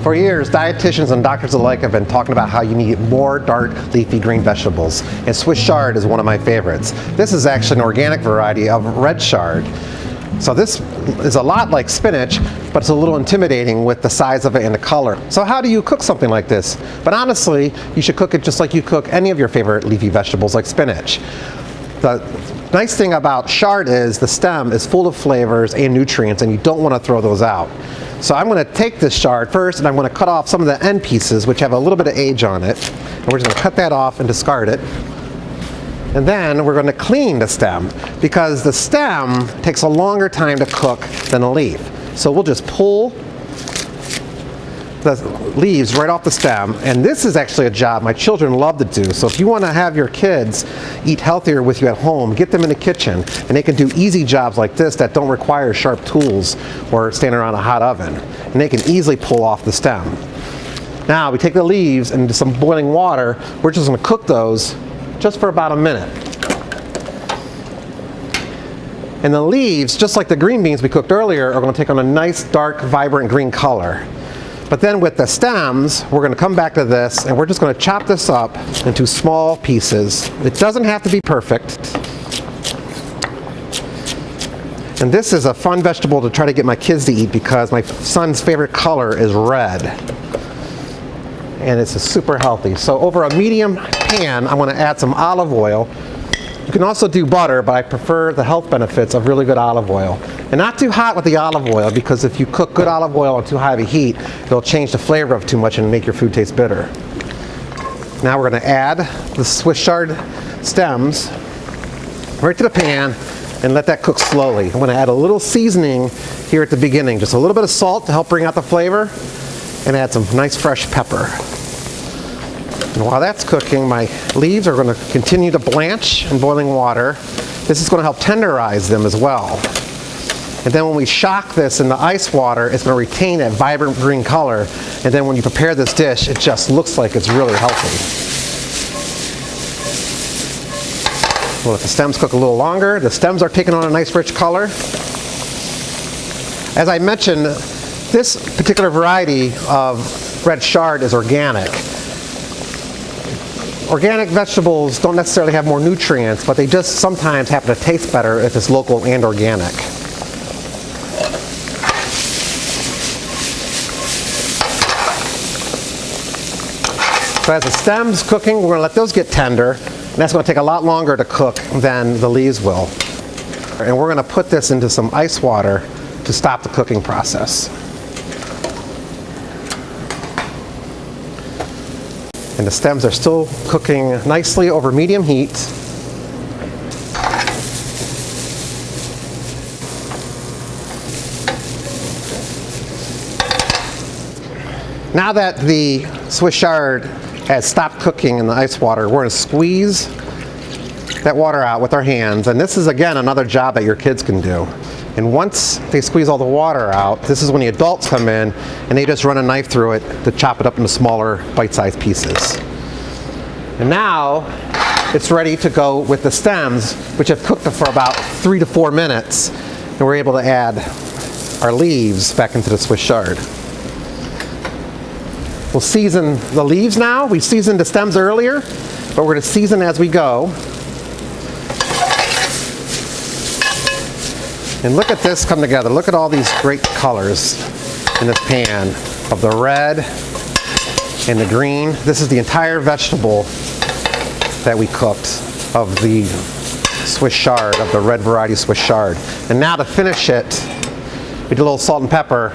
For years, dietitians and doctors alike have been talking about how you need more dark leafy green vegetables, and Swiss chard is one of my favorites. This is actually an organic variety of red chard. So this is a lot like spinach, but it's a little intimidating with the size of it and the color. So how do you cook something like this? But honestly, you should cook it just like you cook any of your favorite leafy vegetables like spinach. The nice thing about chard is the stem is full of flavors and nutrients, and you don't want to throw those out. So I'm going to take this chard first, and I'm going to cut off some of the end pieces which have a little bit of age on it. And we're just going to cut that off and discard it. And then we're going to clean the stem, because the stem takes a longer time to cook than the leaf. So we'll just pull the leaves right off the stem, and this is actually a job my children love to do. So if you want to have your kids eat healthier with you at home, get them in the kitchen, and they can do easy jobs like this that don't require sharp tools or standing around a hot oven, and they can easily pull off the stem. Now we take the leaves and into some boiling water. We're just going to cook those just for about a minute. And the leaves, just like the green beans we cooked earlier, are going to take on a nice dark vibrant green color. But then with the stems, we're going to come back to this, and we're just going to chop this up into small pieces. It doesn't have to be perfect. And this is a fun vegetable to try to get my kids to eat, because my son's favorite color is red. And it's super healthy. So over a medium pan, I want to add some olive oil. You can also do butter, but I prefer the health benefits of really good olive oil. And not too hot with the olive oil, because if you cook good olive oil on too high of a heat, it'll change the flavor of too much and make your food taste bitter. Now we're going to add the Swiss chard stems right to the pan and let that cook slowly. I'm going to add a little seasoning here at the beginning, just a little bit of salt to help bring out the flavor, and add some nice fresh pepper. And while that's cooking, my leaves are going to continue to blanch in boiling water. This is going to help tenderize them as well. And then when we shock this in the ice water, it's going to retain that vibrant green color. And then when you prepare this dish, it just looks like it's really healthy. We'll let the stems cook a little longer. The stems are taking on a nice rich color. As I mentioned, this particular variety of red chard is organic. Organic vegetables don't necessarily have more nutrients, but they just sometimes happen to taste better if it's local and organic. So as the stem's cooking, we're going to let those get tender, and that's going to take a lot longer to cook than the leaves will. And we're going to put this into some ice water to stop the cooking process. And the stems are still cooking nicely over medium heat. Now that the Swiss chard has stopped cooking in the ice water, we're going to squeeze that water out with our hands. And this is, again, another job that your kids can do. And once they squeeze all the water out, this is when the adults come in and they just run a knife through it to chop it up into smaller bite-sized pieces. And now it's ready to go with the stems, which have cooked for about 3 to 4 minutes. And we're able to add our leaves back into the Swiss chard. We'll season the leaves now. We seasoned the stems earlier, but we're going to season as we go. And look at this come together. Look at all these great colors in this pan of the red and the green. This is the entire vegetable that we cooked of the Swiss chard, of the red variety Swiss chard. And now to finish it, we do a little salt and pepper.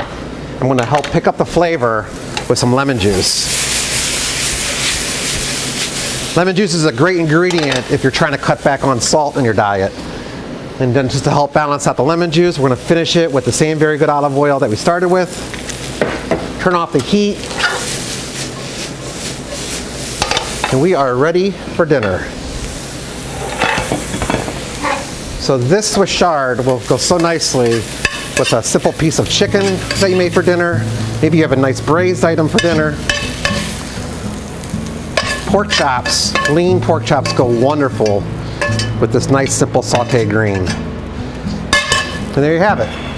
I'm going to help pick up the flavor with some lemon juice. Lemon juice is a great ingredient if you're trying to cut back on salt in your diet. And then just to help balance out the lemon juice, we're going to finish it with the same very good olive oil that we started with. Turn off the heat. And we are ready for dinner. So this Swiss chard will go so nicely with a simple piece of chicken that you made for dinner. Maybe you have a nice braised item for dinner. Pork chops, lean pork chops go wonderful with this nice simple sauteed green. And there you have it.